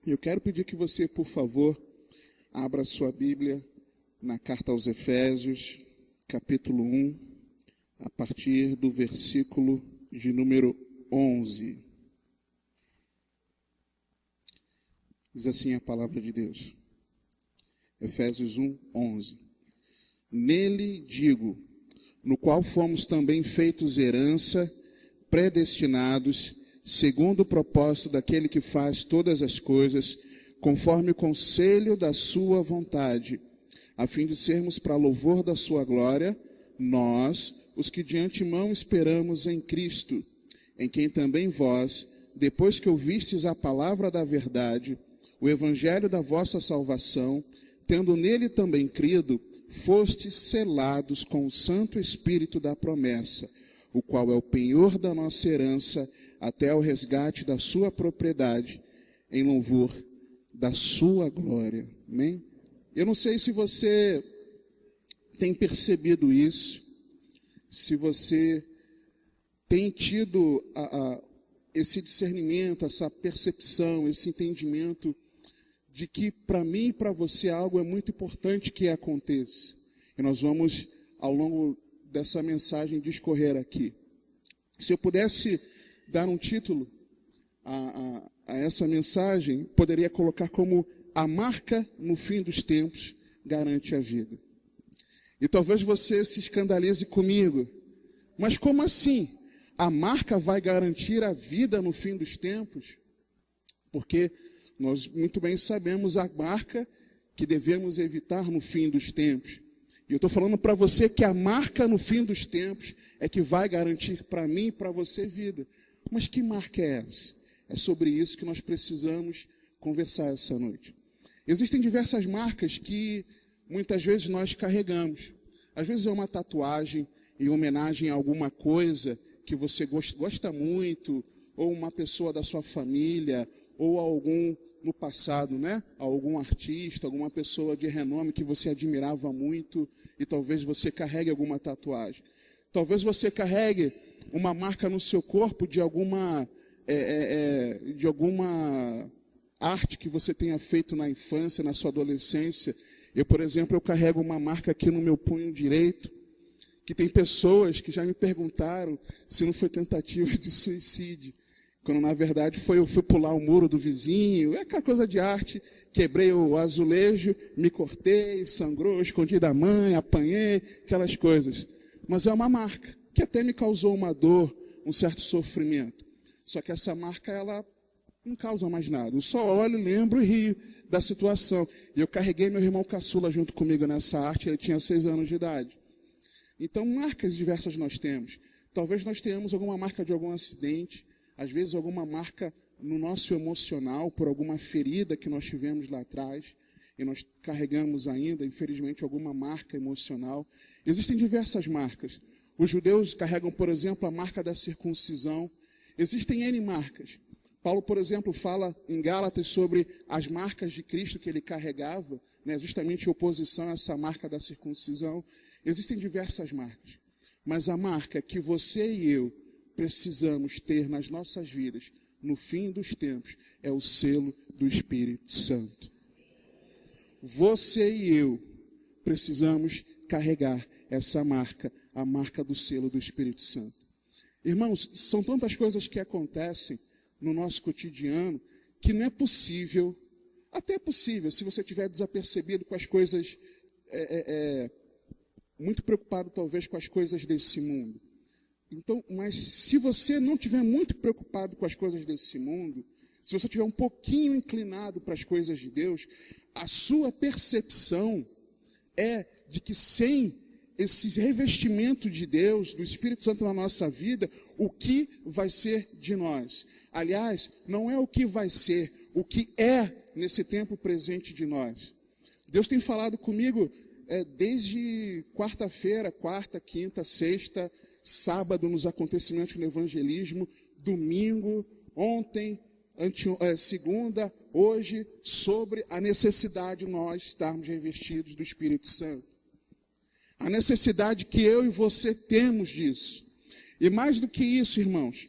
Eu quero pedir que você, por favor, abra sua Bíblia na carta aos Efésios, capítulo 1, a partir do versículo de número 11. Diz assim a palavra de Deus. Efésios 1, 11. Nele digo, no qual fomos também feitos herança, predestinados, segundo o propósito daquele que faz todas as coisas, conforme o conselho da sua vontade, a fim de sermos para louvor da sua glória, nós, os que de antemão esperamos em Cristo, em quem também vós, depois que ouvistes a palavra da verdade, o evangelho da vossa salvação, tendo nele também crido, fostes selados com o Santo Espírito da promessa, o qual é o penhor da nossa herança, até o resgate da sua propriedade, em louvor da sua glória. Amém? Eu não sei se você tem percebido isso, se você tem tido esse discernimento, essa percepção, esse entendimento de que para mim e para você algo é muito importante que aconteça. E nós vamos, ao longo dessa mensagem, discorrer aqui. Se eu pudesse dar um título a essa mensagem, poderia colocar como a marca no fim dos tempos garante a vida. E talvez você se escandalize comigo, mas como assim? A marca vai garantir a vida no fim dos tempos? Porque nós muito bem sabemos a marca que devemos evitar no fim dos tempos. E eu estou falando para você que a marca no fim dos tempos é que vai garantir para mim e para você vida. Mas que marca é essa? É sobre isso que nós precisamos conversar essa noite. Existem diversas marcas que muitas vezes nós carregamos. Às vezes é uma tatuagem em homenagem a alguma coisa que você gosta muito, ou uma pessoa da sua família, ou algum no passado, né? Algum artista, alguma pessoa de renome que você admirava muito, e talvez você carregue alguma tatuagem. Talvez você carregue uma marca no seu corpo de alguma arte que você tenha feito na infância, na sua adolescência. Eu, por exemplo, eu carrego uma marca aqui no meu punho direito, que tem pessoas que já me perguntaram se não foi tentativa de suicídio. Quando, na verdade, eu fui pular o muro do vizinho, é aquela coisa de arte, quebrei o azulejo, me cortei, sangrou, escondi da mãe, apanhei, aquelas coisas. Mas é uma marca que até me causou uma dor, um certo sofrimento. Só que essa marca, ela não causa mais nada. Eu só olho, lembro e rio da situação. E eu carreguei meu irmão caçula junto comigo nessa arte, ele tinha 6 anos de idade. Então, marcas diversas nós temos. Talvez nós tenhamos alguma marca de algum acidente, às vezes alguma marca no nosso emocional, por alguma ferida que nós tivemos lá atrás, e nós carregamos ainda, infelizmente, alguma marca emocional. Existem diversas marcas. Os judeus carregam, por exemplo, a marca da circuncisão. Existem N marcas. Paulo, por exemplo, fala em Gálatas sobre as marcas de Cristo que ele carregava, né, justamente em oposição a essa marca da circuncisão. Existem diversas marcas. Mas a marca que você e eu precisamos ter nas nossas vidas, no fim dos tempos, é o selo do Espírito Santo. Você e eu precisamos carregar essa marca, a marca do selo do Espírito Santo. Irmãos, são tantas coisas que acontecem no nosso cotidiano que não é possível, até é possível, se você estiver desapercebido com as coisas, muito preocupado talvez com as coisas desse mundo. Então, mas se você não estiver muito preocupado com as coisas desse mundo, se você estiver um pouquinho inclinado para as coisas de Deus, a sua percepção é de que sem esse revestimento de Deus, do Espírito Santo na nossa vida, o que vai ser de nós? Aliás, não é o que vai ser, o que é nesse tempo presente de nós. Deus tem falado comigo desde quarta-feira, quarta, quinta, sexta, sábado nos acontecimentos no evangelismo, domingo, ontem, segunda, hoje, sobre a necessidade de nós estarmos revestidos do Espírito Santo. A necessidade que eu e você temos disso. E mais do que isso, irmãos,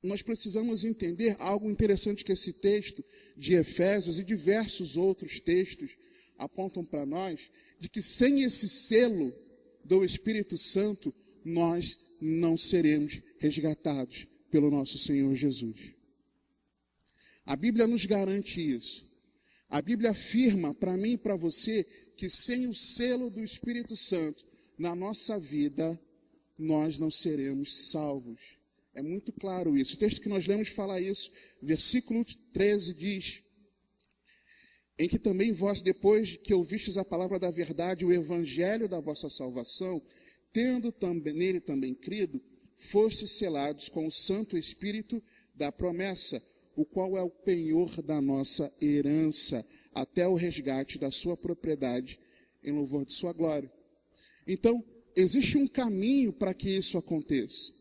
nós precisamos entender algo interessante que esse texto de Efésios e diversos outros textos apontam para nós, de que sem esse selo do Espírito Santo, nós não seremos resgatados pelo nosso Senhor Jesus. A Bíblia nos garante isso. A Bíblia afirma para mim e para você que sem o selo do Espírito Santo na nossa vida, nós não seremos salvos. É muito claro isso. O texto que nós lemos fala isso. Versículo 13 diz: em que também vós, depois que ouvistes a palavra da verdade, o evangelho da vossa salvação, tendo nele também crido, fostes selados com o Santo Espírito da promessa, o qual é o penhor da nossa herança, até o resgate da sua propriedade, em louvor de sua glória. Então, existe um caminho para que isso aconteça.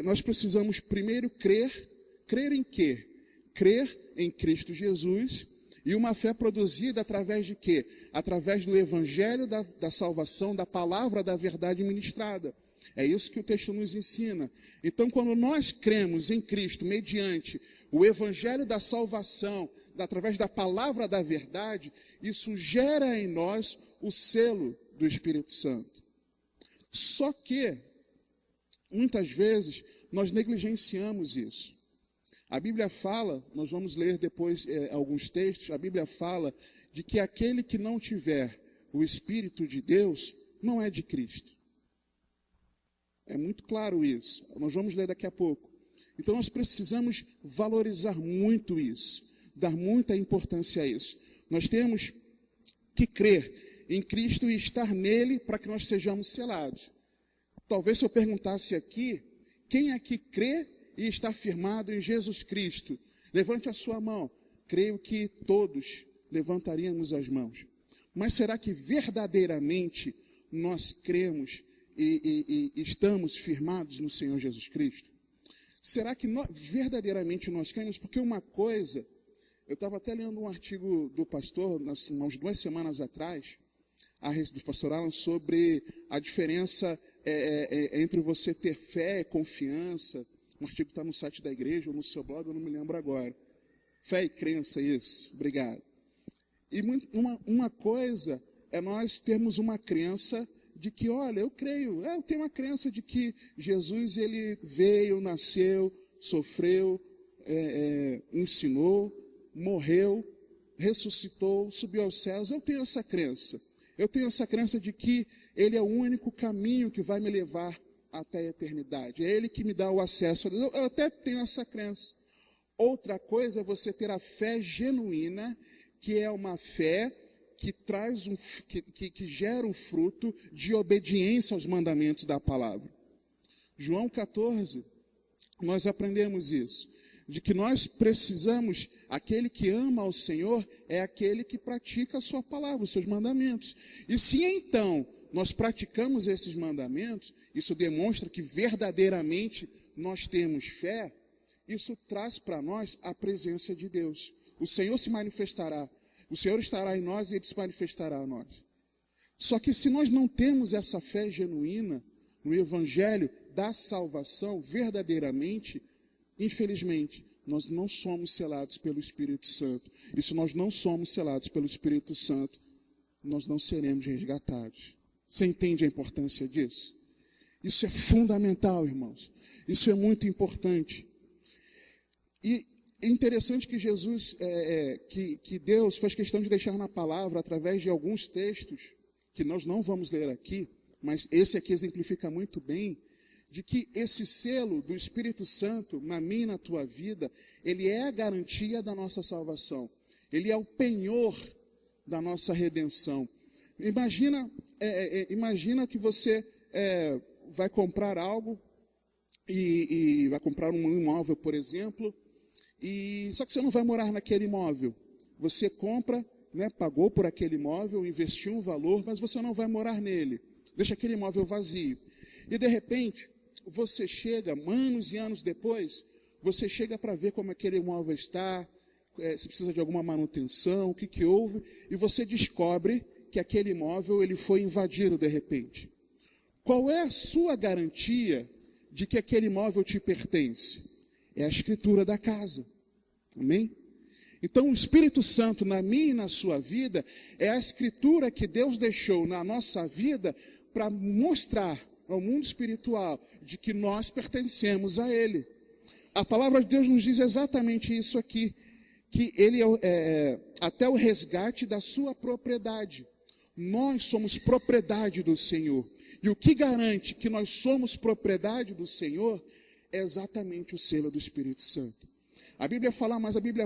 Nós precisamos primeiro crer em quê? Crer em Cristo Jesus, e uma fé produzida através de quê? Através do evangelho da salvação, da palavra da verdade ministrada. É isso que o texto nos ensina. Então, quando nós cremos em Cristo, mediante o evangelho da salvação, através da palavra da verdade, isso gera em nós o selo do Espírito Santo. Só que, muitas vezes, nós negligenciamos isso. A Bíblia fala, nós vamos ler depois alguns textos, a Bíblia fala de que aquele que não tiver o Espírito de Deus não é de Cristo. É muito claro isso. Nós vamos ler daqui a pouco. Então nós precisamos valorizar muito isso, dar muita importância a isso. Nós temos que crer em Cristo e estar nele para que nós sejamos selados. Talvez se eu perguntasse aqui, quem aqui crê e está firmado em Jesus Cristo? Levante a sua mão. Creio que todos levantaríamos as mãos. Mas será que verdadeiramente nós cremos e estamos firmados no Senhor Jesus Cristo? Será que verdadeiramente nós cremos? Porque uma coisa, eu estava até lendo um artigo do pastor, umas 2 semanas atrás, do pastor Alan, sobre a diferença entre você ter fé e confiança. Um artigo está no site da igreja ou no seu blog, eu não me lembro agora. Fé e crença, isso. Obrigado. E uma coisa é nós termos uma crença de que, olha, eu creio, eu tenho uma crença de que Jesus, ele veio, nasceu, sofreu, ensinou, morreu, ressuscitou, subiu aos céus. Eu tenho essa crença. Eu tenho essa crença de que ele é o único caminho que vai me levar até a eternidade. É ele que me dá o acesso a Deus. Eu até tenho essa crença. Outra coisa é você ter a fé genuína, que é uma fé que traz que gera um fruto de obediência aos mandamentos da palavra. João 14, nós aprendemos isso, de que nós precisamos, aquele que ama ao Senhor é aquele que pratica a sua palavra, os seus mandamentos. E se então nós praticamos esses mandamentos, isso demonstra que verdadeiramente nós temos fé, isso traz para nós a presença de Deus. O Senhor se manifestará, o Senhor estará em nós e Ele se manifestará a nós. Só que se nós não temos essa fé genuína no Evangelho da salvação, verdadeiramente, infelizmente, nós não somos selados pelo Espírito Santo. E se nós não somos selados pelo Espírito Santo, nós não seremos resgatados. Você entende a importância disso? Isso é fundamental, irmãos. Isso é muito importante. E é interessante que Jesus, que Deus faz questão de deixar na palavra, através de alguns textos, que nós não vamos ler aqui, mas esse aqui exemplifica muito bem, de que esse selo do Espírito Santo, na minha e na tua vida, ele é a garantia da nossa salvação. Ele é o penhor da nossa redenção. Imagina que você vai comprar algo, e vai comprar um imóvel, por exemplo, só que você não vai morar naquele imóvel. Você compra, pagou por aquele imóvel, investiu um valor, mas você não vai morar nele. Deixa aquele imóvel vazio. E de repente, você chega, anos e anos depois, você chega para ver como aquele imóvel está, se precisa de alguma manutenção, o que houve, e você descobre que aquele imóvel ele foi invadido de repente. Qual é a sua garantia de que aquele imóvel te pertence? é a escritura da casa. Amém? Então, o Espírito Santo na minha e na sua vida é a escritura que Deus deixou na nossa vida para mostrar ao mundo espiritual de que nós pertencemos a Ele. A palavra de Deus nos diz exatamente isso aqui, que Ele é até o resgate da sua propriedade. Nós somos propriedade do Senhor. E o que garante que nós somos propriedade do Senhor é exatamente o selo do Espírito Santo. A Bíblia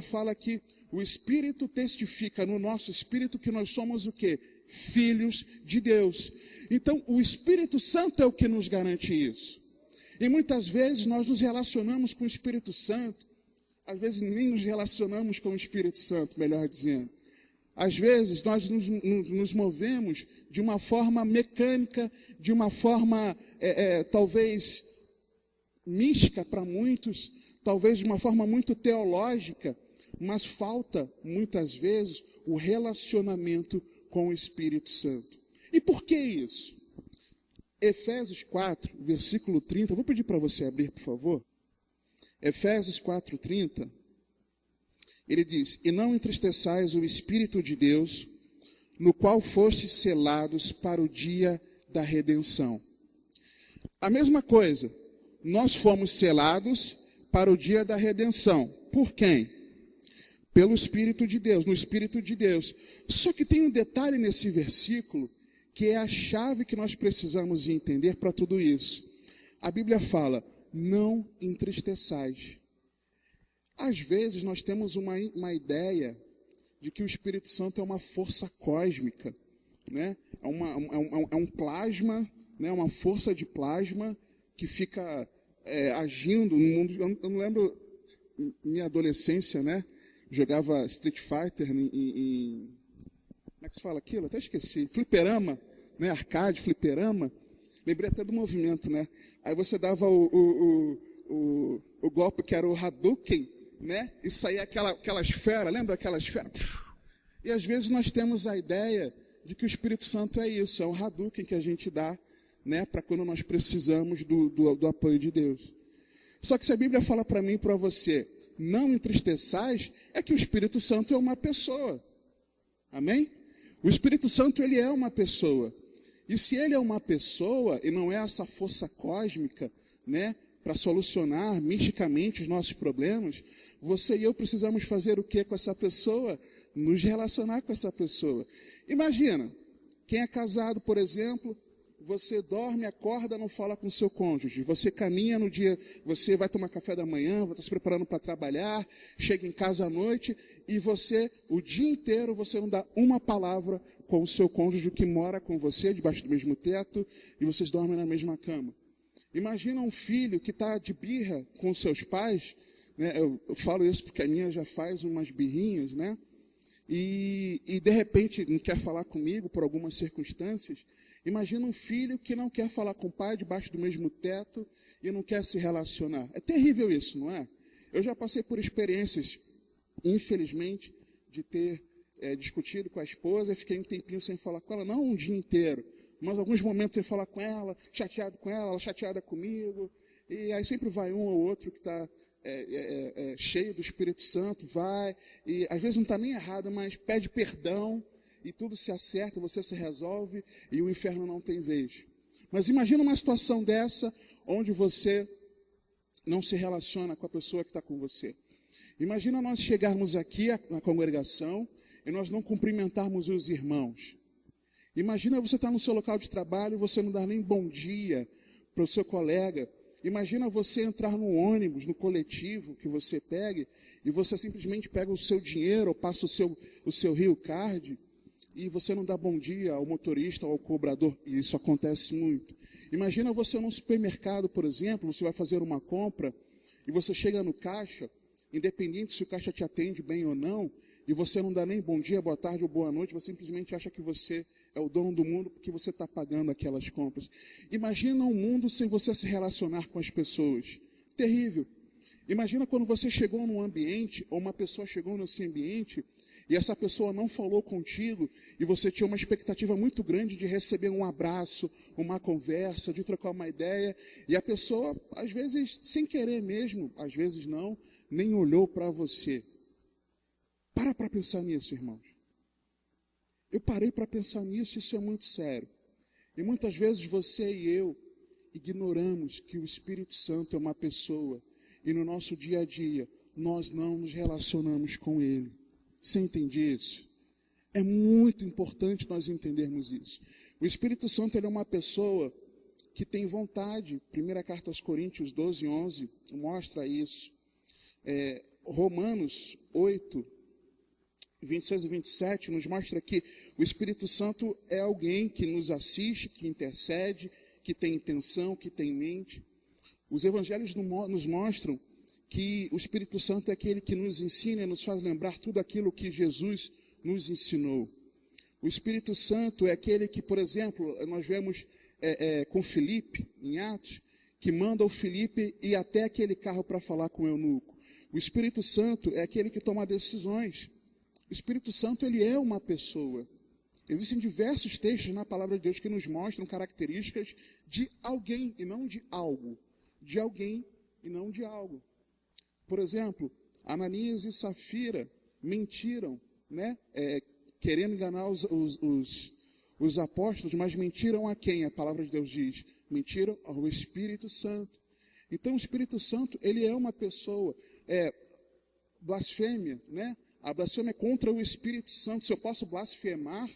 fala que o Espírito testifica no nosso espírito que nós somos o quê? Filhos de Deus. Então, o Espírito Santo é o que nos garante isso. E muitas vezes nós nos relacionamos com o Espírito Santo, às vezes nem nos relacionamos com o Espírito Santo, melhor dizendo. Às vezes nós nos movemos de uma forma mecânica, de uma forma talvez mística para muitos, talvez de uma forma muito teológica, mas falta muitas vezes o relacionamento com o Espírito Santo. E por que isso? Efésios 4, versículo 30, vou pedir para você abrir, por favor. Efésios 4, 30, ele diz: e não entristeçais o Espírito de Deus, no qual fostes selados para o dia da redenção. A mesma coisa, nós fomos selados para o dia da redenção. Por quem? Pelo Espírito de Deus, no Espírito de Deus. Só que tem um detalhe nesse versículo, que é a chave que nós precisamos entender para tudo isso. A Bíblia fala: não entristeçais. Às vezes nós temos uma ideia de que o Espírito Santo é uma força cósmica, né? É um plasma, né? Uma força de plasma que fica agindo no mundo. Eu não lembro, minha adolescência, né? Jogava Street Fighter em como é que se fala aquilo? Até esqueci. Fliperama, né? Arcade, fliperama. Lembrei até do movimento, né? Aí você dava o golpe que era o Hadouken, né? E saía aquela esfera, lembra aquela esfera? E às vezes nós temos a ideia de que o Espírito Santo é isso, é um Hadouken que a gente dá, né? Para quando nós precisamos do apoio de Deus. Só que se a Bíblia fala para mim e para você, não entristeçais, é que o Espírito Santo é uma pessoa. Amém? O Espírito Santo, ele é uma pessoa. E se ele é uma pessoa, e não é essa força cósmica, né, para solucionar misticamente os nossos problemas, você e eu precisamos fazer o que com essa pessoa? Nos relacionar com essa pessoa. Imagina, quem é casado, por exemplo, você dorme, acorda, não fala com seu cônjuge. Você caminha no dia, você vai tomar café da manhã, vai estar se preparando para trabalhar, chega em casa à noite e você, o dia inteiro, você não dá uma palavra com o seu cônjuge que mora com você, debaixo do mesmo teto, e vocês dormem na mesma cama. Imagina um filho que está de birra com seus pais, né? Eu falo isso porque a minha já faz umas birrinhas, né? E de repente não quer falar comigo por algumas circunstâncias. Imagina um filho que não quer falar com o pai debaixo do mesmo teto e não quer se relacionar. É terrível isso, não é? Eu já passei por experiências, infelizmente, de ter discutido com a esposa e fiquei um tempinho sem falar com ela, não um dia inteiro, mas alguns momentos sem falar com ela, chateado com ela chateada comigo, e aí sempre vai um ou outro que está cheio do Espírito Santo, vai, e às vezes não está nem errado, mas pede perdão, e tudo se acerta, você se resolve, e o inferno não tem vez. Mas imagina uma situação dessa, onde você não se relaciona com a pessoa que está com você. Imagina nós chegarmos aqui na congregação, e nós não cumprimentarmos os irmãos. Imagina você estar no seu local de trabalho, e você não dar nem bom dia para o seu colega. Imagina você entrar no ônibus, no coletivo que você pegue, e você simplesmente pega o seu dinheiro, ou passa o seu Rio Card, e você não dá bom dia ao motorista ou ao cobrador, e isso acontece muito. Imagina você num supermercado, por exemplo, você vai fazer uma compra, e você chega no caixa, independente se o caixa te atende bem ou não, e você não dá nem bom dia, boa tarde ou boa noite, você simplesmente acha que você é o dono do mundo porque você está pagando aquelas compras. Imagina um mundo sem você se relacionar com as pessoas. Terrível. Imagina quando você chegou num ambiente, ou uma pessoa chegou nesse ambiente, e essa pessoa não falou contigo, e você tinha uma expectativa muito grande de receber um abraço, uma conversa, de trocar uma ideia, e a pessoa, às vezes, sem querer mesmo, às vezes não, nem olhou para você. Para pensar nisso, irmãos. Eu parei para pensar nisso, isso é muito sério. E muitas vezes você e eu ignoramos que o Espírito Santo é uma pessoa, e no nosso dia a dia, nós não nos relacionamos com Ele. Você entende isso? É muito importante nós entendermos isso. O Espírito Santo ele é uma pessoa que tem vontade. Primeira carta aos Coríntios 12, 11 mostra isso. Romanos 8, 26 e 27 nos mostra que o Espírito Santo é alguém que nos assiste, que intercede, que tem intenção, que tem mente. Os evangelhos nos mostram que o Espírito Santo é aquele que nos ensina e nos faz lembrar tudo aquilo que Jesus nos ensinou. O Espírito Santo é aquele que, por exemplo, nós vemos com Filipe, em Atos, que manda o Filipe ir até aquele carro para falar com o eunuco. O Espírito Santo é aquele que toma decisões. O Espírito Santo, ele é uma pessoa. Existem diversos textos na palavra de Deus que nos mostram características de alguém e não de algo. De alguém e não de algo. Por exemplo, Ananias e Safira mentiram, né? Querendo enganar os apóstolos, mas mentiram a quem? A palavra de Deus diz, mentiram ao Espírito Santo. Então o Espírito Santo, ele é uma pessoa. Blasfêmia, né? A blasfêmia é contra o Espírito Santo. Se eu posso blasfemar,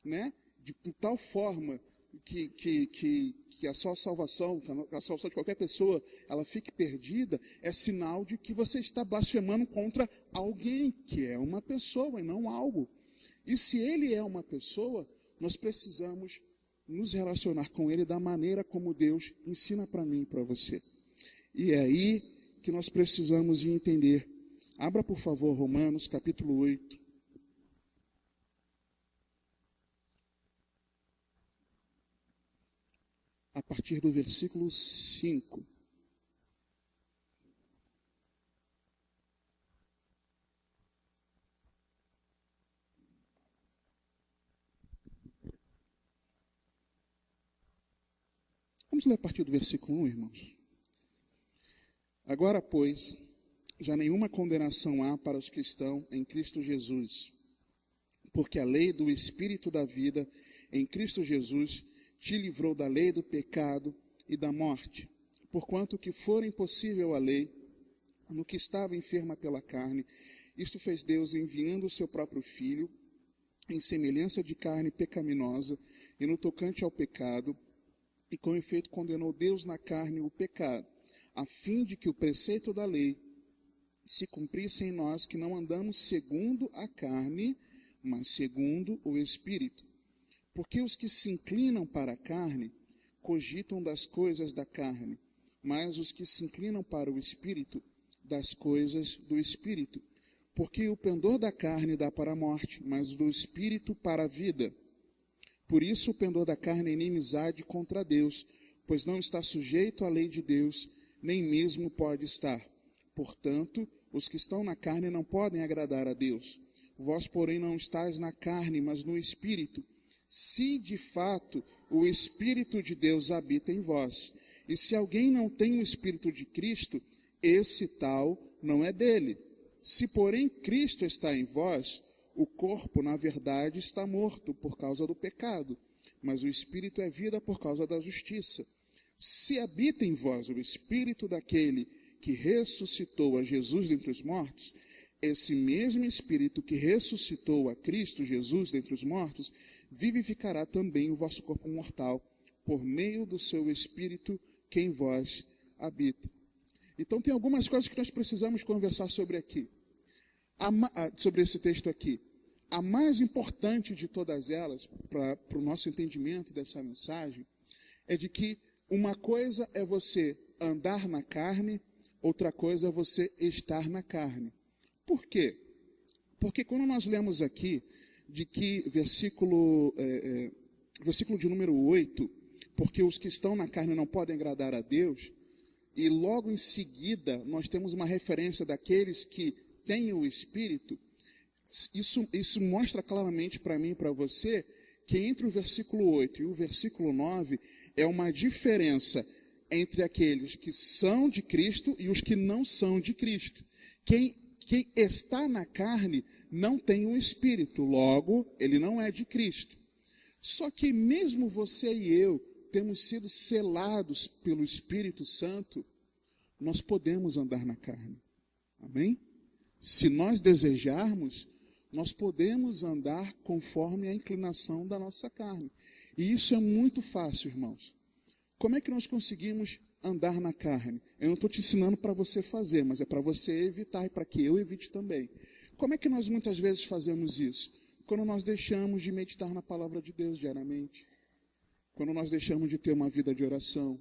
né? De tal forma que a sua salvação, que a salvação de qualquer pessoa, ela fique perdida, é sinal de que você está blasfemando contra alguém, que é uma pessoa e não algo. E se ele é uma pessoa, nós precisamos nos relacionar com ele da maneira como Deus ensina para mim e para você. E é aí que nós precisamos de entender. Abra, por favor, Romanos, capítulo 8. A partir do versículo 5. Vamos ler a partir do versículo 1, irmãos. Agora, pois, já nenhuma condenação há para os que estão em Cristo Jesus, porque a lei do Espírito da vida em Cristo Jesus te livrou da lei do pecado e da morte, porquanto que for impossível a lei, no que estava enferma pela carne, isto fez Deus enviando o seu próprio Filho, em semelhança de carne pecaminosa, e no tocante ao pecado, e com efeito condenou Deus na carne o pecado, a fim de que o preceito da lei se cumprisse em nós, que não andamos segundo a carne, mas segundo o Espírito. Porque os que se inclinam para a carne, cogitam das coisas da carne, mas os que se inclinam para o Espírito, das coisas do Espírito. Porque o pendor da carne dá para a morte, mas o do Espírito para a vida. Por isso o pendor da carne é inimizade contra Deus, pois não está sujeito à lei de Deus, nem mesmo pode estar. Portanto, os que estão na carne não podem agradar a Deus. Vós, porém, não estáis na carne, mas no Espírito. Se de fato o Espírito de Deus habita em vós. E se alguém não tem o Espírito de Cristo, esse tal não é dele. Se, porém, Cristo está em vós, o corpo, na verdade, está morto por causa do pecado, mas o Espírito é vida por causa da justiça. Se habita em vós o Espírito daquele que ressuscitou a Jesus dentre os mortos, esse mesmo Espírito que ressuscitou a Cristo Jesus dentre os mortos, vivificará também o vosso corpo mortal, por meio do seu Espírito que em vós habita. Então tem algumas coisas que nós precisamos conversar sobre aqui, sobre esse texto aqui. A mais importante de todas elas, para o nosso entendimento dessa mensagem, é de que uma coisa é você andar na carne, outra coisa é você estar na carne. Por quê? Porque quando nós lemos aqui, de que versículo de número 8, porque os que estão na carne não podem agradar a Deus, e logo em seguida nós temos uma referência daqueles que têm o Espírito, isso mostra claramente para mim e para você que entre o versículo 8 e o versículo 9 é uma diferença entre aqueles que são de Cristo e os que não são de Cristo. Quem está na carne não tem o Espírito, logo, ele não é de Cristo. Só que mesmo você e eu temos sido selados pelo Espírito Santo, nós podemos andar na carne. Amém? Se nós desejarmos, nós podemos andar conforme a inclinação da nossa carne. E isso é muito fácil, irmãos. Como é que nós conseguimos andar na carne? Eu não estou te ensinando para você fazer, mas é para você evitar e para que eu evite também. Como é que nós muitas vezes fazemos isso? Quando nós deixamos de meditar na palavra de Deus diariamente. Quando nós deixamos de ter uma vida de oração.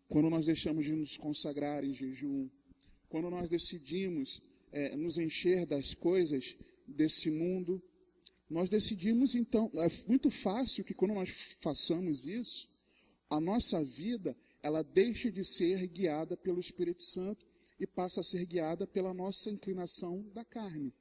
Quando nós deixamos de nos consagrar em jejum. Quando nós decidimos nos encher das coisas desse mundo. Nós decidimos, então, é muito fácil que quando nós façamos isso, a nossa vida, ela deixa de ser guiada pelo Espírito Santo e passa a ser guiada pela nossa inclinação da carne.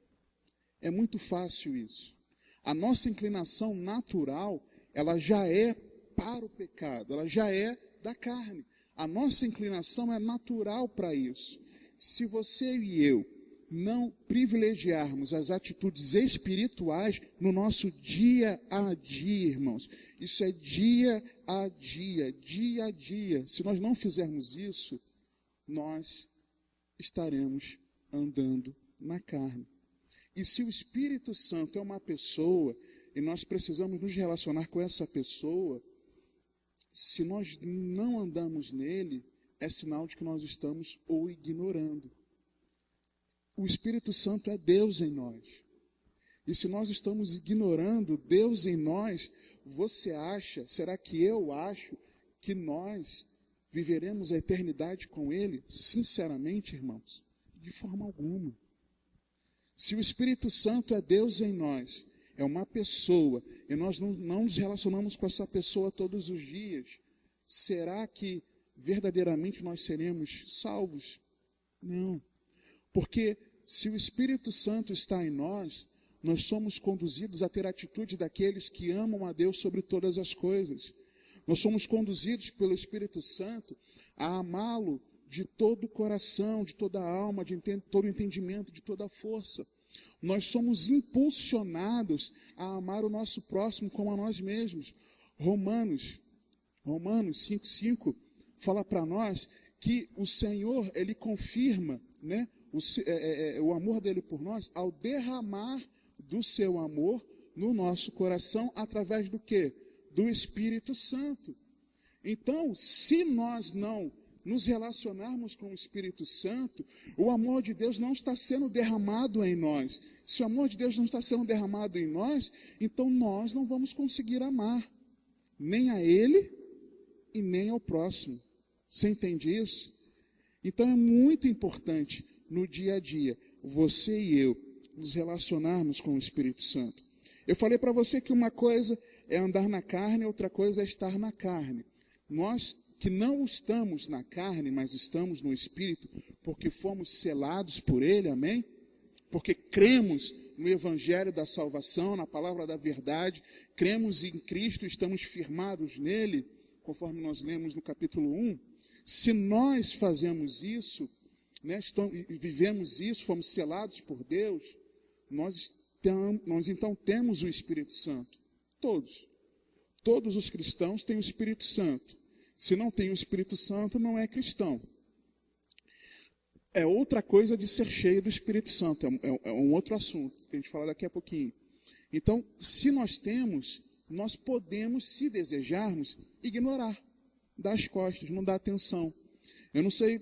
É muito fácil isso. A nossa inclinação natural, ela já é para o pecado, ela já é da carne. A nossa inclinação é natural para isso. Se você e eu não privilegiarmos as atitudes espirituais no nosso dia a dia, irmãos. Isso é dia a dia, dia a dia. Se nós não fizermos isso, nós estaremos andando na carne. E se o Espírito Santo é uma pessoa, e nós precisamos nos relacionar com essa pessoa, se nós não andamos nele, é sinal de que nós estamos o ignorando. O Espírito Santo é Deus em nós. E se nós estamos ignorando Deus em nós, você acha, será que eu acho, que nós viveremos a eternidade com Ele? Sinceramente, irmãos, de forma alguma. Se o Espírito Santo é Deus em nós, é uma pessoa, e nós não nos relacionamos com essa pessoa todos os dias, será que verdadeiramente nós seremos salvos? Não. Porque se o Espírito Santo está em nós, nós somos conduzidos a ter a atitude daqueles que amam a Deus sobre todas as coisas. Nós somos conduzidos pelo Espírito Santo a amá-lo de todo o coração, de toda a alma, de todo o entendimento, de toda a força. Nós somos impulsionados a amar o nosso próximo como a nós mesmos. Romanos 5:5 fala para nós que o Senhor, Ele confirma, né, o amor dele por nós ao derramar do seu amor no nosso coração através do quê? Do Espírito Santo. Então, se nós não nos relacionarmos com o Espírito Santo, o amor de Deus não está sendo derramado em nós. Se o amor de Deus não está sendo derramado em nós, então nós não vamos conseguir amar nem a Ele e nem ao próximo. Você entende isso? Então é muito importante no dia a dia, você e eu, nos relacionarmos com o Espírito Santo. Eu falei para você que uma coisa é andar na carne, outra coisa é estar na carne. Nós que não estamos na carne, mas estamos no Espírito, porque fomos selados por Ele, amém? Porque cremos no Evangelho da salvação, na palavra da verdade, cremos em Cristo, estamos firmados nele, conforme nós lemos no capítulo 1. Se nós fazemos isso, né, vivemos isso, fomos selados por Deus, nós então temos o Espírito Santo. Todos os cristãos têm o Espírito Santo. Se não tem o Espírito Santo, não é cristão. É outra coisa de ser cheio do Espírito Santo, é um outro assunto, que a gente fala daqui a pouquinho. Então, se nós temos, nós podemos, se desejarmos, ignorar, dar as costas, não dar atenção. Eu não sei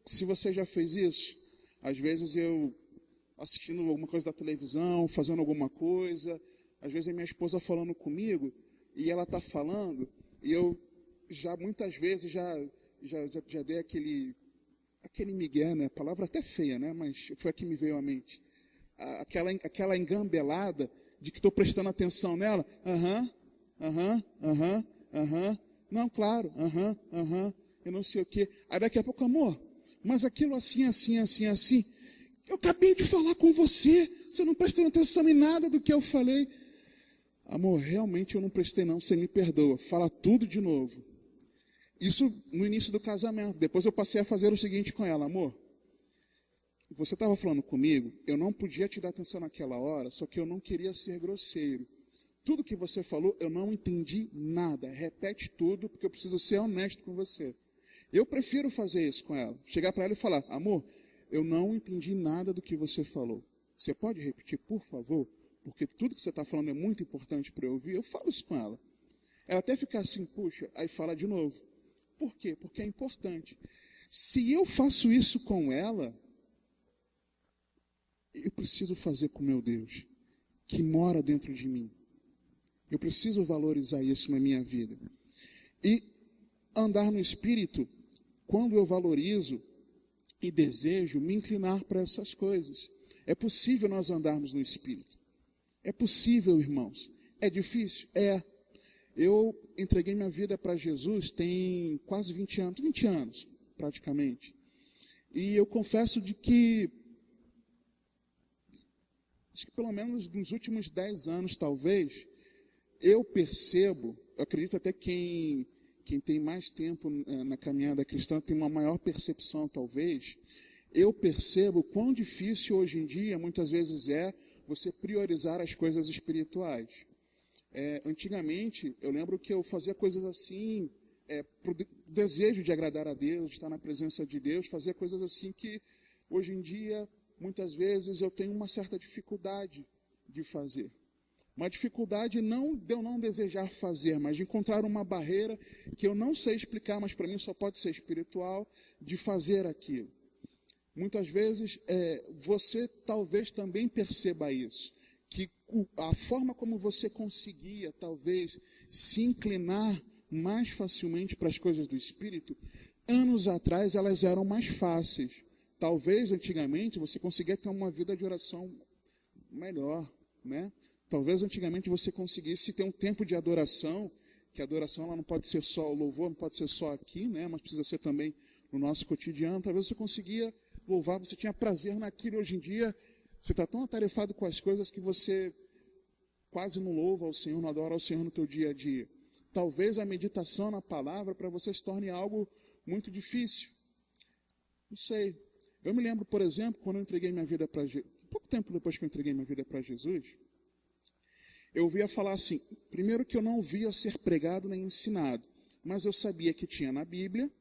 se você já fez isso. Às vezes eu assistindo alguma coisa da televisão, fazendo alguma coisa, às vezes a minha esposa falando comigo, e ela está falando, e eu já muitas vezes já dei aquele migué, né? A palavra até feia, né? Mas foi a que me veio à mente. Aquela engambelada de que estou prestando atenção nela. Não, claro, eu não sei o quê. Aí daqui a pouco, amor, mas aquilo assim, assim, assim, assim. Eu acabei de falar com você, você não prestou atenção em nada do que eu falei. Amor, realmente eu não prestei não, você me perdoa. Fala tudo de novo. Isso no início do casamento. Depois eu passei a fazer o seguinte com ela, amor. Você estava falando comigo, eu não podia te dar atenção naquela hora, só que eu não queria ser grosseiro. Tudo que você falou, eu não entendi nada. Repete tudo, porque eu preciso ser honesto com você. Eu prefiro fazer isso com ela. Chegar para ela e falar, amor, eu não entendi nada do que você falou. Você pode repetir, por favor? Porque tudo que você está falando é muito importante para eu ouvir. Eu falo isso com ela. Ela até fica assim, puxa, aí fala de novo. Por quê? Porque é importante. Se eu faço isso com ela, eu preciso fazer com meu Deus, que mora dentro de mim. Eu preciso valorizar isso na minha vida. E andar no Espírito, quando eu valorizo e desejo me inclinar para essas coisas. É possível nós andarmos no Espírito. É possível, irmãos. É difícil? É. Eu entreguei minha vida para Jesus tem quase 20 anos, praticamente. E eu confesso de que, acho que pelo menos nos últimos 10 anos, talvez, eu percebo, eu acredito até quem tem mais tempo na caminhada cristã tem uma maior percepção, talvez. Eu percebo quão difícil hoje em dia, muitas vezes, é você priorizar as coisas espirituais. Antigamente, eu lembro que eu fazia coisas assim, por desejo de agradar a Deus, de estar na presença de Deus, fazia coisas assim que, hoje em dia, muitas vezes eu tenho uma certa dificuldade de fazer. Uma dificuldade não de eu não desejar fazer, mas de encontrar uma barreira que eu não sei explicar, mas para mim só pode ser espiritual, de fazer aquilo. Muitas vezes, você talvez também perceba isso, que a forma como você conseguia, talvez, se inclinar mais facilmente para as coisas do Espírito, anos atrás elas eram mais fáceis. Talvez, antigamente, você conseguia ter uma vida de oração melhor, né? Talvez, antigamente, você conseguisse ter um tempo de adoração, que a adoração ela não pode ser só o louvor, não pode ser só aqui, né? Mas precisa ser também no nosso cotidiano. Talvez você conseguia louvar, você tinha prazer naquilo. Hoje em dia, você está tão atarefado com as coisas que você quase não louva ao Senhor, não adora ao Senhor no teu dia a dia. Talvez a meditação na palavra para você se torne algo muito difícil. Não sei. Eu me lembro, por exemplo, quando eu entreguei minha vida para Jesus, pouco tempo depois que eu entreguei minha vida para Jesus, eu ouvia falar assim, primeiro que eu não ouvia ser pregado nem ensinado, mas eu sabia que tinha na Bíblia,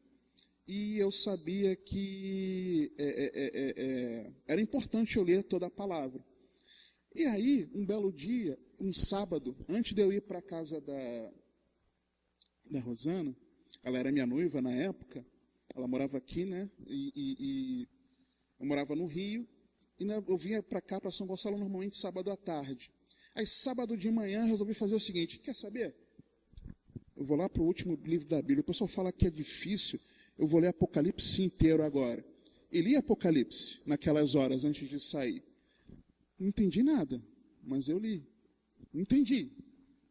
e eu sabia que era importante eu ler toda a palavra. E aí, um belo dia, um sábado, antes de eu ir para a casa da Rosana, ela era minha noiva na época, ela morava aqui, né? E eu morava no Rio, e eu vinha para cá, para São Gonçalo, normalmente sábado à tarde. Aí, sábado de manhã, resolvi fazer o seguinte, quer saber? Eu vou lá para o último livro da Bíblia, o pessoal fala que é difícil, eu vou ler Apocalipse inteiro agora. E li Apocalipse naquelas horas antes de sair. Não entendi nada, mas eu li. Não entendi,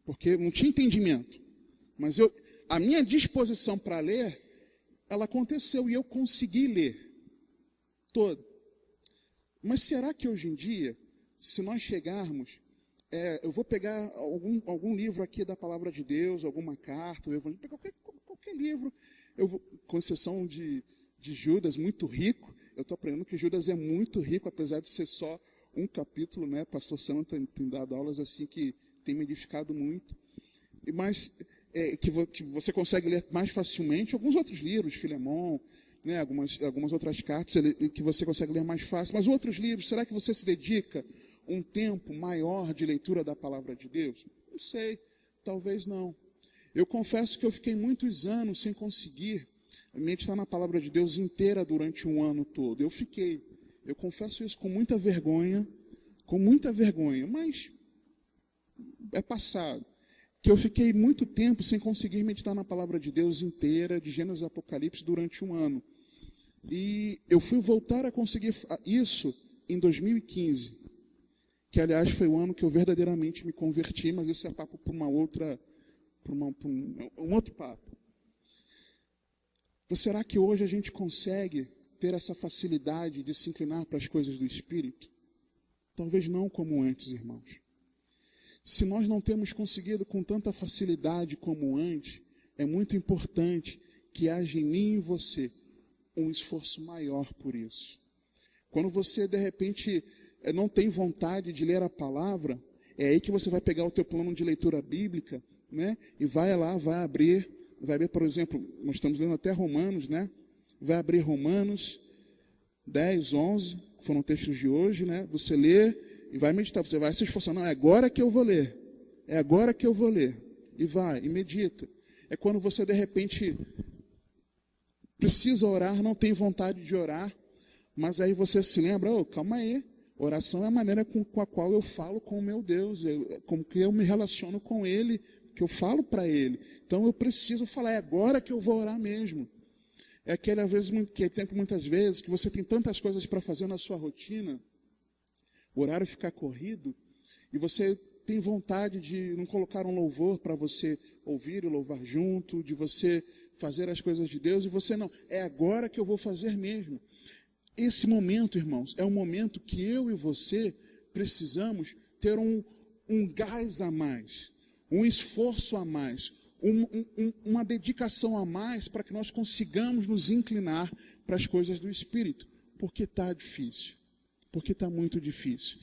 porque não tinha entendimento. Mas a minha disposição para ler, ela aconteceu e eu consegui ler todo. Mas será que hoje em dia, se nós chegarmos, eu vou pegar algum livro aqui da Palavra de Deus, alguma carta, eu vou pegar qualquer livro, eu vou, com exceção de Judas, muito rico, eu estou aprendendo que Judas é muito rico, apesar de ser só um capítulo, né? Pastor Sandro tem dado aulas assim que tem me edificado muito, mas que você consegue ler mais facilmente, alguns outros livros, Filemon, né? algumas outras cartas que você consegue ler mais fácil, mas outros livros, será que você se dedica um tempo maior de leitura da palavra de Deus? Não sei, talvez não. Eu confesso que eu fiquei muitos anos sem conseguir meditar na palavra de Deus inteira durante um ano todo. Eu confesso isso com muita vergonha, mas é passado. Que eu fiquei muito tempo sem conseguir meditar na palavra de Deus inteira, de Gênesis a Apocalipse, durante um ano. E eu fui voltar a conseguir isso em 2015. Que, aliás, foi o ano que eu verdadeiramente me converti, mas esse é papo para um outro papo. Será que hoje a gente consegue ter essa facilidade de se inclinar para as coisas do Espírito? Talvez não como antes, irmãos. Se nós não temos conseguido com tanta facilidade como antes, é muito importante que haja em mim e em você um esforço maior por isso. Quando você, de repente, não tem vontade de ler a palavra, é aí que você vai pegar o teu plano de leitura bíblica, né? E vai lá, vai abrir, por exemplo, nós estamos lendo até Romanos, né? Vai abrir Romanos 10, 11, que foram textos de hoje, né? Você lê e vai meditar, você vai se esforçar. Não, é agora que eu vou ler. É agora que eu vou ler. E vai, e medita. É quando você, de repente, precisa orar, não tem vontade de orar, mas aí você se lembra, calma aí, oração é a maneira com a qual eu falo com o meu Deus, como que eu me relaciono com Ele, que eu falo para Ele. Então eu preciso falar, é agora que eu vou orar mesmo. É aquela vez, que tem muitas vezes, que você tem tantas coisas para fazer na sua rotina, o horário fica corrido, e você tem vontade de não colocar um louvor para você ouvir e louvar junto, de você fazer as coisas de Deus, e você não, é agora que eu vou fazer mesmo. Esse momento, irmãos, é um momento que eu e você precisamos ter um gás a mais, um esforço a mais, uma dedicação a mais para que nós consigamos nos inclinar para as coisas do Espírito, porque está difícil, porque está muito difícil.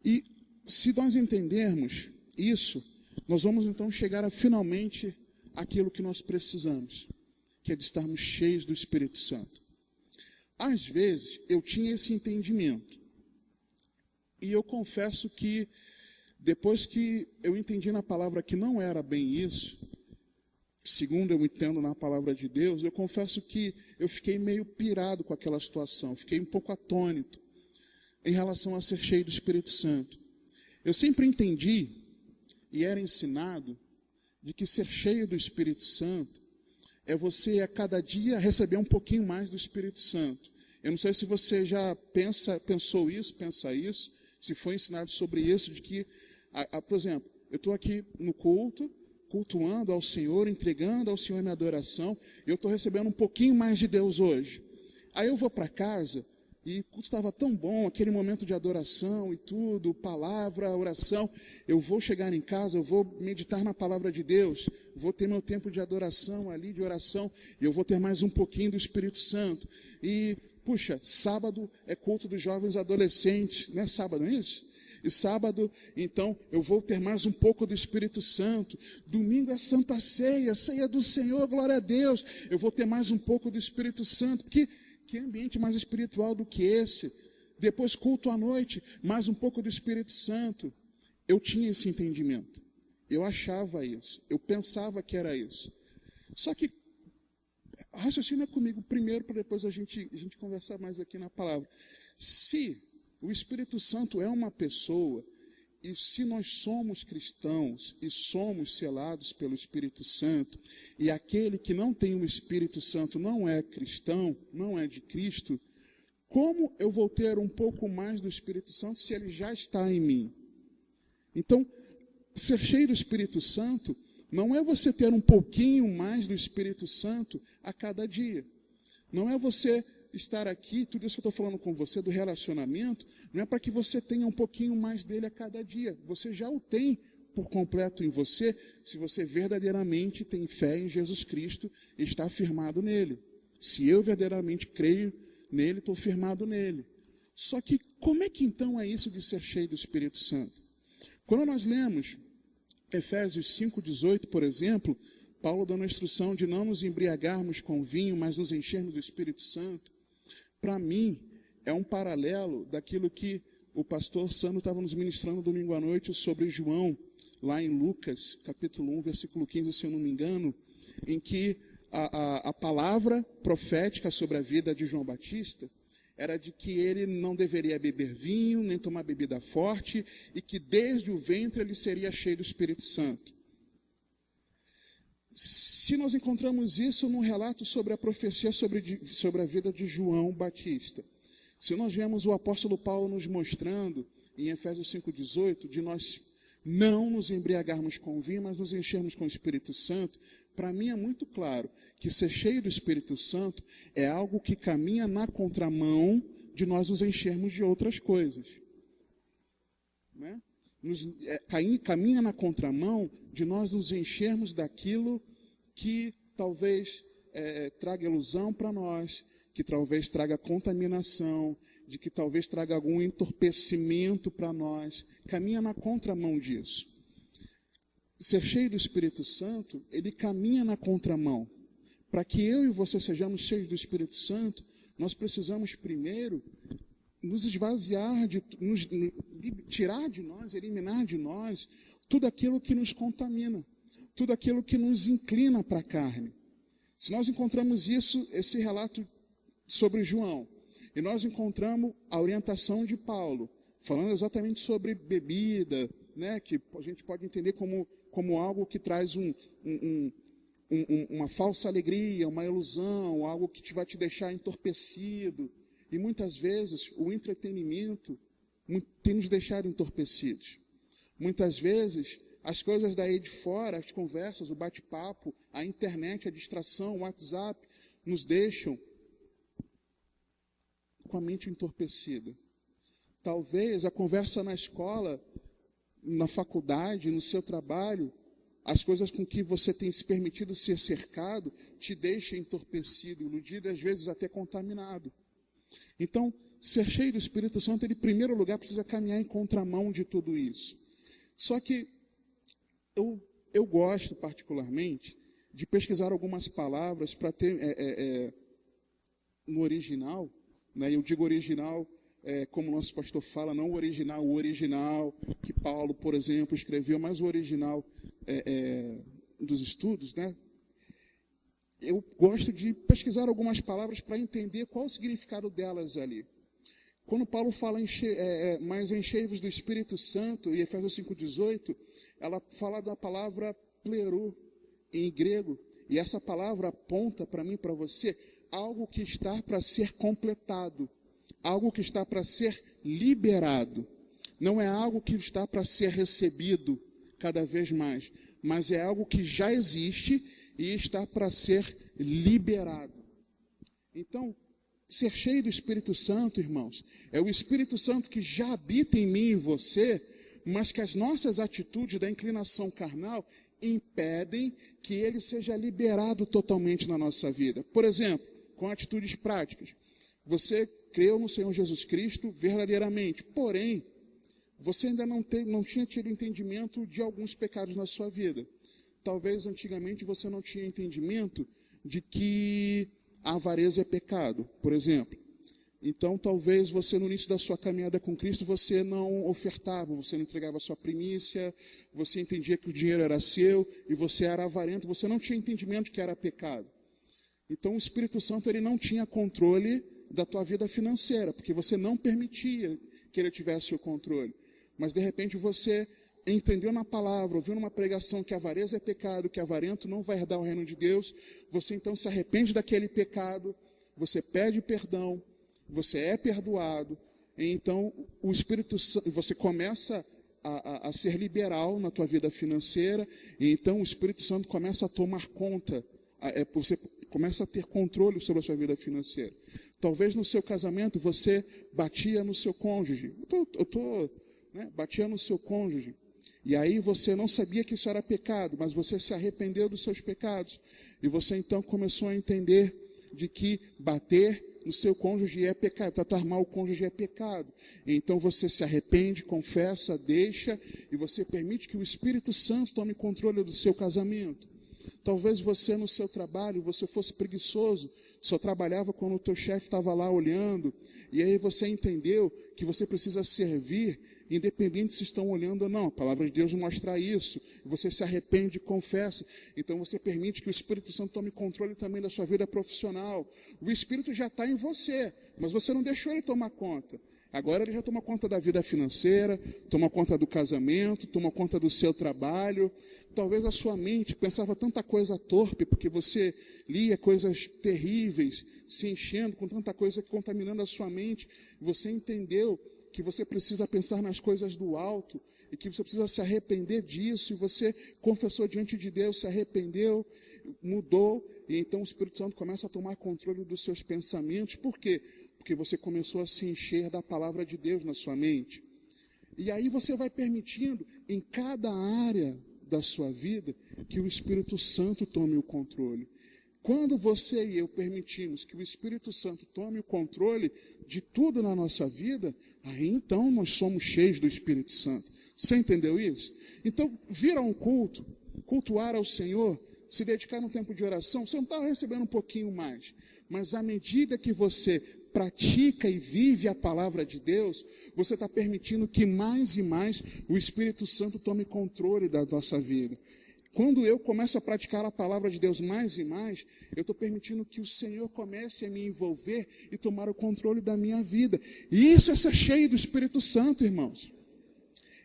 E se nós entendermos isso, nós vamos então chegar a finalmente aquilo que nós precisamos, que é de estarmos cheios do Espírito Santo. Às vezes, eu tinha esse entendimento. E eu confesso que, depois que eu entendi na palavra que não era bem isso, segundo eu entendo na palavra de Deus, eu confesso que eu fiquei meio pirado com aquela situação, fiquei um pouco atônito em relação a ser cheio do Espírito Santo. Eu sempre entendi, e era ensinado, de que ser cheio do Espírito Santo é você a cada dia receber um pouquinho mais do Espírito Santo. Eu não sei se você já pensa isso, se foi ensinado sobre isso, de que, por exemplo, eu estou aqui no cultuando ao Senhor, entregando ao Senhor minha adoração, e eu estou recebendo um pouquinho mais de Deus hoje. Aí eu vou para casa, e o culto estava tão bom, aquele momento de adoração e tudo, palavra, oração. Eu vou chegar em casa, eu vou meditar na palavra de Deus, vou ter meu tempo de adoração ali, de oração, e eu vou ter mais um pouquinho do Espírito Santo. E, puxa, sábado é culto dos jovens adolescentes, não é sábado, não é isso? E sábado, então, eu vou ter mais um pouco do Espírito Santo. Domingo é Santa Ceia, Ceia do Senhor, glória a Deus. Eu vou ter mais um pouco do Espírito Santo, porque que ambiente mais espiritual do que esse? Depois culto à noite, mais um pouco do Espírito Santo. Eu tinha esse entendimento. Eu achava isso. Eu pensava que era isso. Só que, raciocina comigo primeiro, para depois a gente conversar mais aqui na palavra. Se o Espírito Santo é uma pessoa, e se nós somos cristãos e somos selados pelo Espírito Santo, e aquele que não tem o Espírito Santo não é cristão, não é de Cristo, como eu vou ter um pouco mais do Espírito Santo se ele já está em mim? Então, ser cheio do Espírito Santo não é você ter um pouquinho mais do Espírito Santo a cada dia. Não é você estar aqui, tudo isso que eu estou falando com você, do relacionamento, não é para que você tenha um pouquinho mais dele a cada dia. Você já o tem por completo em você, se você verdadeiramente tem fé em Jesus Cristo e está firmado nele. Se eu verdadeiramente creio nele, estou firmado nele. Só que como é que então é isso de ser cheio do Espírito Santo? Quando nós lemos Efésios 5,18, por exemplo, Paulo dando a instrução de não nos embriagarmos com vinho, mas nos enchermos do Espírito Santo, para mim, é um paralelo daquilo que o pastor Sandro estava nos ministrando domingo à noite sobre João, lá em Lucas, capítulo 1, versículo 15, se eu não me engano, em que a palavra profética sobre a vida de João Batista era de que ele não deveria beber vinho, nem tomar bebida forte, e que desde o ventre ele seria cheio do Espírito Santo. Se nós encontramos isso num relato sobre a profecia sobre a vida de João Batista, se nós vemos o apóstolo Paulo nos mostrando, em Efésios 5,18, de nós não nos embriagarmos com vinho, mas nos enchermos com o Espírito Santo, para mim é muito claro que ser cheio do Espírito Santo é algo que caminha na contramão de nós nos enchermos de outras coisas. Né? Caminha na contramão de nós nos enchermos daquilo que talvez traga ilusão para nós, que talvez traga contaminação, de que talvez traga algum entorpecimento para nós. Caminha na contramão disso. Ser cheio do Espírito Santo, ele caminha na contramão. Para que eu e você sejamos cheios do Espírito Santo, nós precisamos primeiro nos esvaziar, tirar de nós, eliminar de nós tudo aquilo que nos contamina, tudo aquilo que nos inclina para a carne. Se nós encontramos esse relato sobre João, e nós encontramos a orientação de Paulo, falando exatamente sobre bebida, né, que a gente pode entender como algo que traz uma falsa alegria, uma ilusão, algo que vai te deixar entorpecido. E muitas vezes o entretenimento tem nos deixado entorpecidos. Muitas vezes as coisas daí de fora, as conversas, o bate-papo, a internet, a distração, o WhatsApp, nos deixam com a mente entorpecida. Talvez a conversa na escola, na faculdade, no seu trabalho, as coisas com que você tem se permitido ser cercado, te deixam entorpecido, iludido e às vezes até contaminado. Então, ser cheio do Espírito Santo, ele, em primeiro lugar, precisa caminhar em contramão de tudo isso. Só que eu gosto, particularmente, de pesquisar algumas palavras para ter, no original, né, eu digo original, como o nosso pastor fala, não o original que Paulo, por exemplo, escreveu, mas o original dos estudos, né? Eu gosto de pesquisar algumas palavras para entender qual o significado delas ali. Quando Paulo fala mas enchei-vos do Espírito Santo, em Efésios 5,18, ela fala da palavra plerô, em grego, e essa palavra aponta para mim e para você algo que está para ser completado, algo que está para ser liberado. Não é algo que está para ser recebido cada vez mais, mas é algo que já existe e está para ser liberado. Então, ser cheio do Espírito Santo, irmãos, é o Espírito Santo que já habita em mim e em você, mas que as nossas atitudes da inclinação carnal impedem que ele seja liberado totalmente na nossa vida. Por exemplo, com atitudes práticas. Você creu no Senhor Jesus Cristo verdadeiramente, porém, você ainda não tinha tido entendimento de alguns pecados na sua vida. Talvez antigamente você não tinha entendimento de que a avareza é pecado, por exemplo. Então, talvez você, no início da sua caminhada com Cristo, você não ofertava, você não entregava a sua primícia, você entendia que o dinheiro era seu e você era avarento, você não tinha entendimento de que era pecado. Então, o Espírito Santo ele não tinha controle da tua vida financeira, porque você não permitia que ele tivesse o controle. Mas, de repente, você entendeu na palavra, ouviu numa pregação que a avareza é pecado, que avarento não vai herdar o reino de Deus, você então se arrepende daquele pecado, você pede perdão, você é perdoado, e então o Espírito Santo, você começa a ser liberal na tua vida financeira, e então o Espírito Santo começa a tomar conta, você começa a ter controle sobre a sua vida financeira. Talvez no seu casamento você batia no seu cônjuge, batia no seu cônjuge, e aí você não sabia que isso era pecado, mas você se arrependeu dos seus pecados. E você então começou a entender de que bater no seu cônjuge é pecado, tratar mal o cônjuge é pecado. E então você se arrepende, confessa, deixa, e você permite que o Espírito Santo tome controle do seu casamento. Talvez você no seu trabalho, você fosse preguiçoso, só trabalhava quando o teu chefe estava lá olhando, e aí você entendeu que você precisa servir, independente se estão olhando ou não. A palavra de Deus mostra isso. Você se arrepende e confessa. Então você permite que o Espírito Santo tome controle também da sua vida profissional. O Espírito já está em você, mas você não deixou ele tomar conta. Agora ele já toma conta da vida financeira, toma conta do casamento, toma conta do seu trabalho. Talvez a sua mente pensava tanta coisa torpe, porque você lia coisas terríveis, se enchendo com tanta coisa contaminando a sua mente. Você entendeu que você precisa pensar nas coisas do alto, e que você precisa se arrepender disso, e você confessou diante de Deus, se arrependeu, mudou, e então o Espírito Santo começa a tomar controle dos seus pensamentos. Por quê? Porque você começou a se encher da palavra de Deus na sua mente. E aí você vai permitindo, em cada área da sua vida, que o Espírito Santo tome o controle. Quando você e eu permitimos que o Espírito Santo tome o controle de tudo na nossa vida, aí então nós somos cheios do Espírito Santo. Você entendeu isso? Então, vir a um culto, cultuar ao Senhor, se dedicar no tempo de oração, você não está recebendo um pouquinho mais. Mas à medida que você pratica e vive a palavra de Deus, você está permitindo que mais e mais o Espírito Santo tome controle da nossa vida. Quando eu começo a praticar a palavra de Deus mais e mais, eu estou permitindo que o Senhor comece a me envolver e tomar o controle da minha vida. E isso é ser cheio do Espírito Santo, irmãos.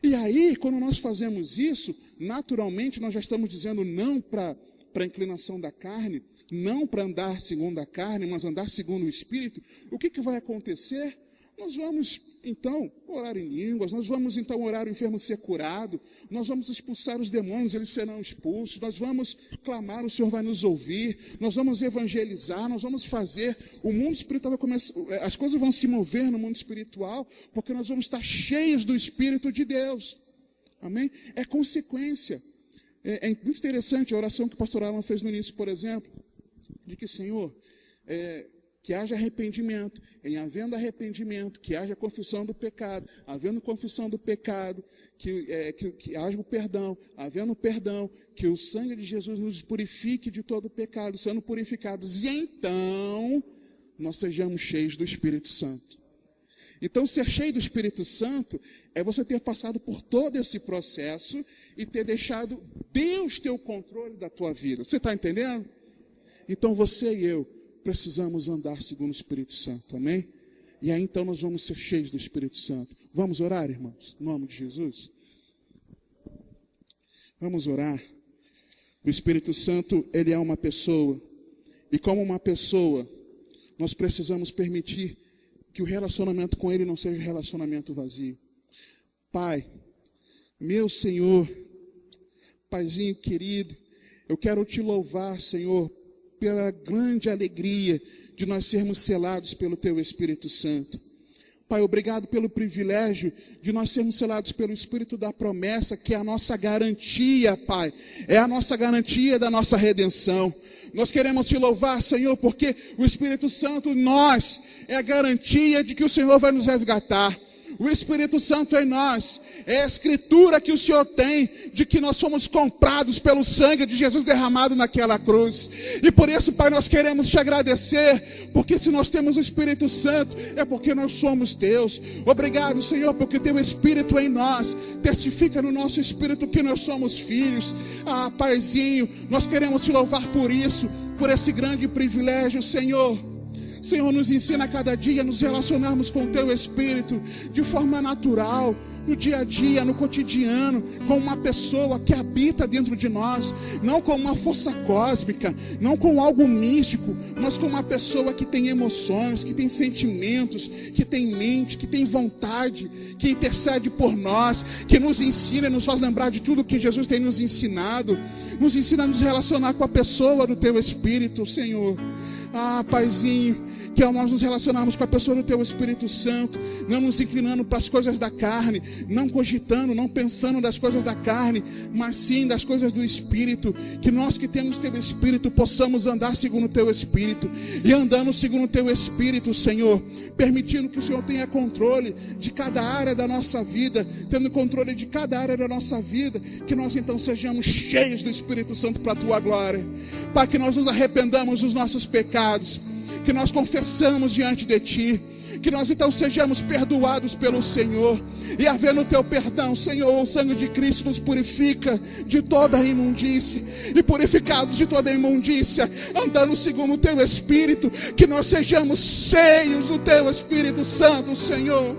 E aí, quando nós fazemos isso, naturalmente nós já estamos dizendo não para a inclinação da carne, não para andar segundo a carne, mas andar segundo o Espírito. O que vai acontecer? Nós vamos, então, orar em línguas, nós vamos, então, orar o enfermo ser curado, nós vamos expulsar os demônios, eles serão expulsos, nós vamos clamar, o Senhor vai nos ouvir, nós vamos evangelizar, nós vamos fazer, o mundo espiritual vai começar, as coisas vão se mover no mundo espiritual, porque nós vamos estar cheios do Espírito de Deus. Amém? É consequência. É muito interessante a oração que o pastor Alan fez no início, por exemplo, de que, Senhor, que haja arrependimento, em havendo arrependimento, que haja confissão do pecado, havendo confissão do pecado, que haja o perdão, havendo perdão, que o sangue de Jesus nos purifique de todo pecado, sendo purificados, e então nós sejamos cheios do Espírito Santo. Então, ser cheio do Espírito Santo é você ter passado por todo esse processo e ter deixado Deus ter o controle da tua vida. Você está entendendo? Então, você e eu precisamos andar segundo o Espírito Santo, amém? E aí então nós vamos ser cheios do Espírito Santo. Vamos orar, irmãos, em nome de Jesus? Vamos orar. O Espírito Santo, ele é uma pessoa, e como uma pessoa, nós precisamos permitir que o relacionamento com ele não seja um relacionamento vazio. Pai, meu Senhor, Paizinho querido, eu quero te louvar, Senhor, pela grande alegria de nós sermos selados pelo Teu Espírito Santo. Pai, obrigado pelo privilégio de nós sermos selados pelo Espírito da promessa, que é a nossa garantia, Pai. É a nossa garantia da nossa redenção. Nós queremos te louvar, Senhor, porque o Espírito Santo em nós é a garantia de que o Senhor vai nos resgatar. O Espírito Santo em nós é a escritura que o Senhor tem de que nós somos comprados pelo sangue de Jesus derramado naquela cruz. E por isso, Pai, nós queremos te agradecer, porque se nós temos o Espírito Santo, é porque nós somos teus. Obrigado, Senhor, porque teu Espírito em nós testifica no nosso espírito que nós somos filhos. Ah, Paizinho, nós queremos te louvar por isso, por esse grande privilégio, Senhor. Senhor, nos ensina a cada dia a nos relacionarmos com o Teu Espírito de forma natural, no dia a dia, no cotidiano, com uma pessoa que habita dentro de nós, não com uma força cósmica, não com algo místico, mas com uma pessoa que tem emoções, que tem sentimentos, que tem mente, que tem vontade, que intercede por nós, que nos ensina, nos faz lembrar de tudo que Jesus tem nos ensinado, nos ensina a nos relacionar com a pessoa do Teu Espírito, Senhor. Ah, Paizinho, que ao nós nos relacionarmos com a pessoa do Teu Espírito Santo, não nos inclinando para as coisas da carne, não cogitando, não pensando das coisas da carne, mas sim das coisas do Espírito, que nós que temos Teu Espírito possamos andar segundo o Teu Espírito, e andando segundo o Teu Espírito, Senhor, permitindo que o Senhor tenha controle de cada área da nossa vida, tendo controle de cada área da nossa vida, que nós então sejamos cheios do Espírito Santo para a Tua glória, para que nós nos arrependamos dos nossos pecados, que nós confessamos diante de Ti, que nós então sejamos perdoados pelo Senhor, e havendo o Teu perdão, Senhor, o sangue de Cristo nos purifica de toda a imundície, e purificados de toda a imundícia, andando segundo o Teu Espírito, que nós sejamos cheios do Teu Espírito Santo, Senhor,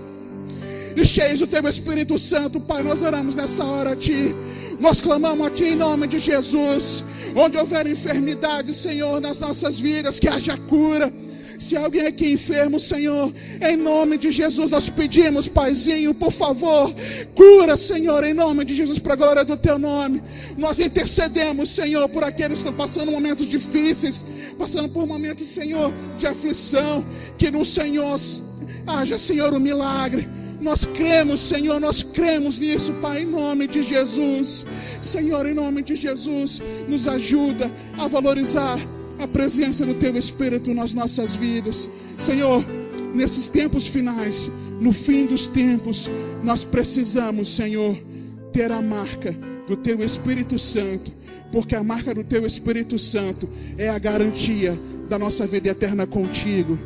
e cheios do Teu Espírito Santo. Pai, nós oramos nessa hora a Ti, nós clamamos a Ti em nome de Jesus. Onde houver enfermidade, Senhor, nas nossas vidas, que haja cura. Se alguém aqui enfermo, Senhor, em nome de Jesus nós pedimos, Paizinho, por favor, cura, Senhor, em nome de Jesus, para a glória do Teu nome. Nós intercedemos, Senhor, por aqueles que estão passando momentos difíceis, passando por momentos, Senhor, de aflição, que no Senhor haja, Senhor, um milagre. Nós cremos, Senhor, nós cremos nisso, Pai, em nome de Jesus. Senhor, em nome de Jesus, nos ajuda a valorizar a presença do Teu Espírito nas nossas vidas. Senhor, nesses tempos finais, no fim dos tempos, nós precisamos, Senhor, ter a marca do Teu Espírito Santo, porque a marca do Teu Espírito Santo é a garantia da nossa vida eterna contigo.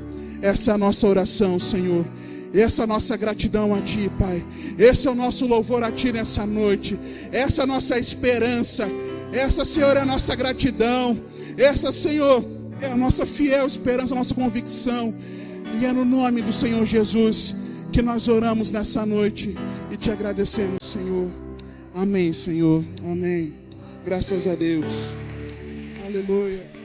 Essa é a nossa oração, Senhor. Essa é a nossa gratidão a Ti, Pai. Esse é o nosso louvor a Ti nessa noite. Essa é a nossa esperança. Essa, Senhor, é a nossa gratidão. Essa, Senhor, é a nossa fiel esperança, a nossa convicção. E é no nome do Senhor Jesus que nós oramos nessa noite e Te agradecemos, Senhor. Amém, Senhor. Amém. Graças a Deus. Aleluia.